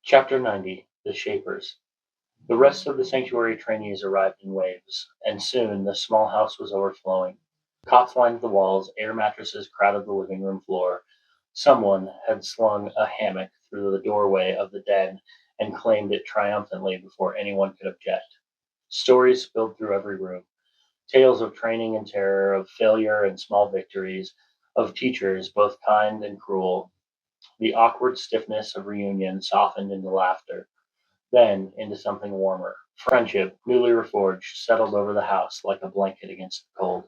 Chapter 90: The Shapers. The rest of the sanctuary trainees arrived in waves, and soon the small house was overflowing. Cots lined the walls, air mattresses crowded the living room floor. Someone had slung a hammock through the doorway of the den and claimed it triumphantly before anyone could object. Stories spilled through every room, tales of training and terror, of failure and small victories, of teachers both kind and cruel. The awkward stiffness of reunion softened into laughter, then into something warmer. Friendship, newly reforged, settled over the house like a blanket against the cold.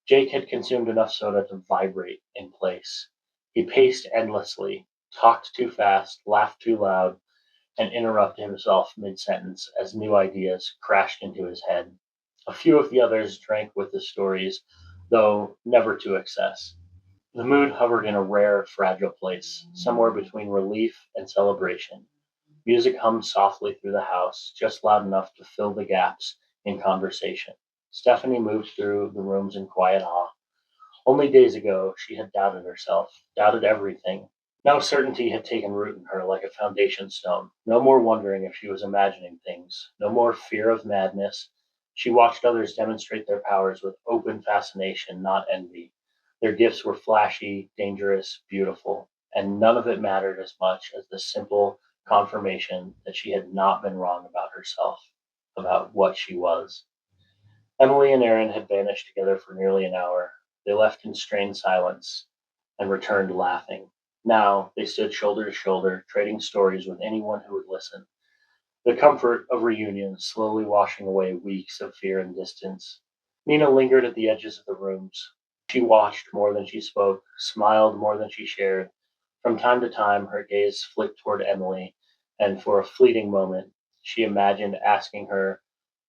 Jake had consumed enough soda to vibrate in place. He paced endlessly, talked too fast, laughed too loud, and interrupted himself mid-sentence as new ideas crashed into his head. A few of the others drank with the stories, though never to excess. The mood hovered in a rare, fragile place, somewhere between relief and celebration. Music hummed softly through the house, just loud enough to fill the gaps in conversation. Stephanie moved through the rooms in quiet awe. Only days ago she had doubted herself, doubted everything. Now certainty had taken root in her like a foundation stone. No more wondering if she was imagining things, no more fear of madness. She watched others demonstrate their powers with open fascination, not envy. Their gifts were flashy, dangerous, beautiful, and none of it mattered as much as the simple confirmation that she had not been wrong about herself, about what she was. Emily and Aaron had vanished together for nearly an hour. They left constrained silence and returned laughing. Now they stood shoulder to shoulder, trading stories with anyone who would listen. The comfort of reunion slowly washing away weeks of fear and distance. Nina lingered at the edges of the rooms. She watched more than she spoke, smiled more than she shared. From time to time, her gaze flicked toward Emily, and for a fleeting moment, she imagined asking her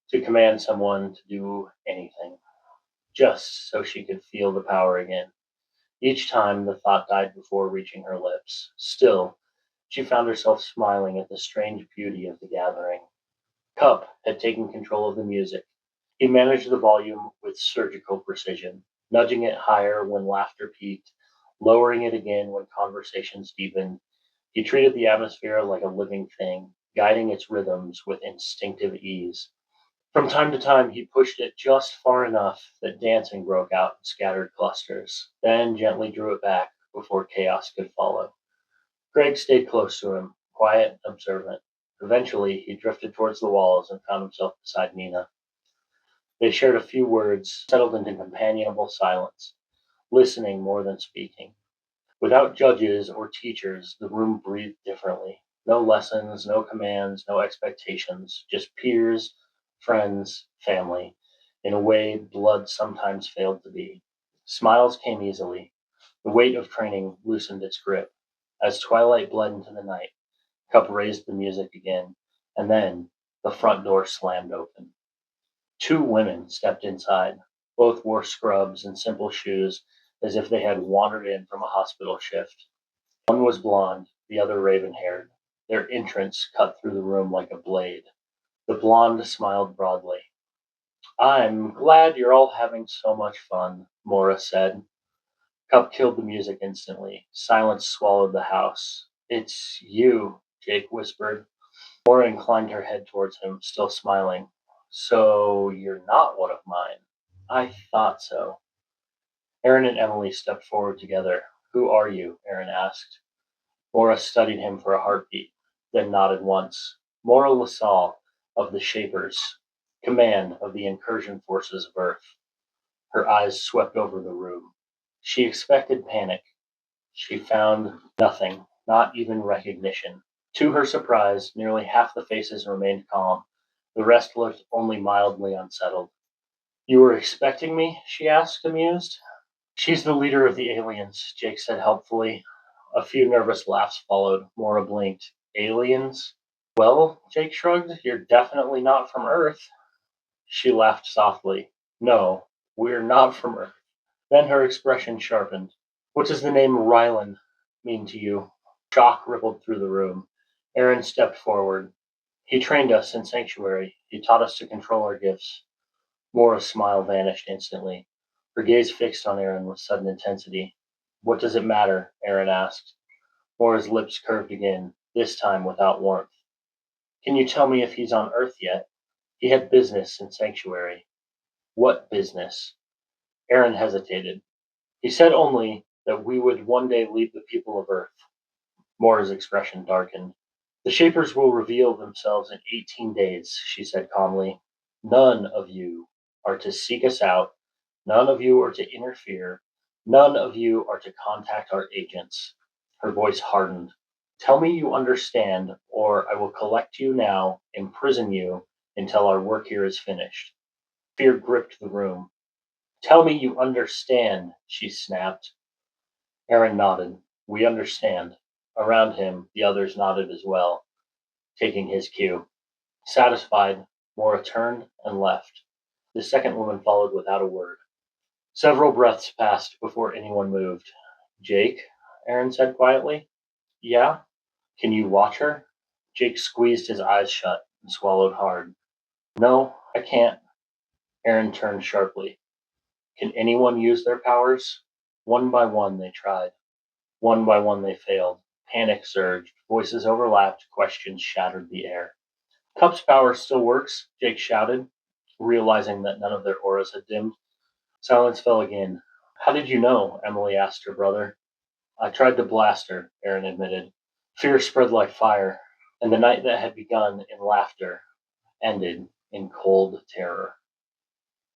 to command someone to do anything, just so she could feel the power again. Each time the thought died before reaching her lips. Still, she found herself smiling at the strange beauty of the gathering. Cup had taken control of the music. He managed the volume with surgical precision, nudging it higher when laughter peaked, lowering it again when conversations deepened. He treated the atmosphere like a living thing, guiding its rhythms with instinctive ease. From time to time he pushed it just far enough that dancing broke out in scattered clusters, then gently drew it back before chaos could follow. Greg stayed close to him, quiet, observant. Eventually he drifted towards the walls and found himself beside Nina. They shared a few words, settled into companionable silence, listening more than speaking. Without judges or teachers, the room breathed differently. No lessons, no commands, no expectations, just peers, friends, family, in a way blood sometimes failed to be. Smiles came easily. The weight of training loosened its grip. As twilight bled into the night, Cup raised the music again, and then the front door slammed open. Two women stepped inside. Both wore scrubs and simple shoes, as if they had wandered in from a hospital shift. One was blonde, the other raven-haired. Their entrance cut through the room like a blade. The blonde smiled broadly. "I'm glad you're all having so much fun," Mora said. Cup killed the music instantly. Silence swallowed the house. "It's you," Jake whispered. Mora inclined her head towards him, still smiling. "So you're not one of mine." "I thought so." Aaron and Emily stepped forward together. "Who are you?" Aaron asked. Mora studied him for a heartbeat, then nodded once. "Mora LaSalle, of the Shapers, command of the incursion forces of Earth." Her eyes swept over the room. She expected panic. She found nothing, not even recognition. To her surprise, nearly half the faces remained calm. The rest looked only mildly unsettled. "You were expecting me?" she asked, amused. "She's the leader of the aliens," Jake said helpfully. A few nervous laughs followed. Mora blinked. "Aliens?" "Well," Jake shrugged, "you're definitely not from Earth." She laughed softly. "No, we're not from Earth." Then her expression sharpened. "What does the name Rylan mean to you?" Shock rippled through the room. Aaron stepped forward. "He trained us in Sanctuary. He taught us to control our gifts." Mora's smile vanished instantly. Her gaze fixed on Aaron with sudden intensity. "What does it matter?" Aaron asked. Mora's lips curved again. this time without warmth. Can you tell me if he's on Earth yet? He had business in Sanctuary. What business? Aaron hesitated. He said only that we would one day lead the people of Earth. Mora's expression darkened. The Shapers will reveal themselves in 18 days, she said calmly. None of you are to seek us out. None of you are to interfere. None of you are to contact our agents. Her voice hardened. Tell me you understand, or I will collect you now, imprison you, until our work here is finished. Fear gripped the room. Tell me you understand, she snapped. Aaron nodded. We understand. Around him, the others nodded as well, taking his cue. Satisfied, Mora turned and left. The second woman followed without a word. Several breaths passed before anyone moved. Jake, Aaron said quietly. Yeah? Can you watch her? Jake squeezed his eyes shut and swallowed hard. No, I can't. Aaron turned sharply. Can anyone use their powers? One by one they tried. One by one they failed. Panic surged. Voices overlapped. Questions shattered the air. Cup's power still works, Jake shouted, realizing that none of their auras had dimmed. Silence fell again. How did you know? Emily asked her brother. I tried to blast her, Aaron admitted. Fear spread like fire, and the night that had begun in laughter ended in cold terror.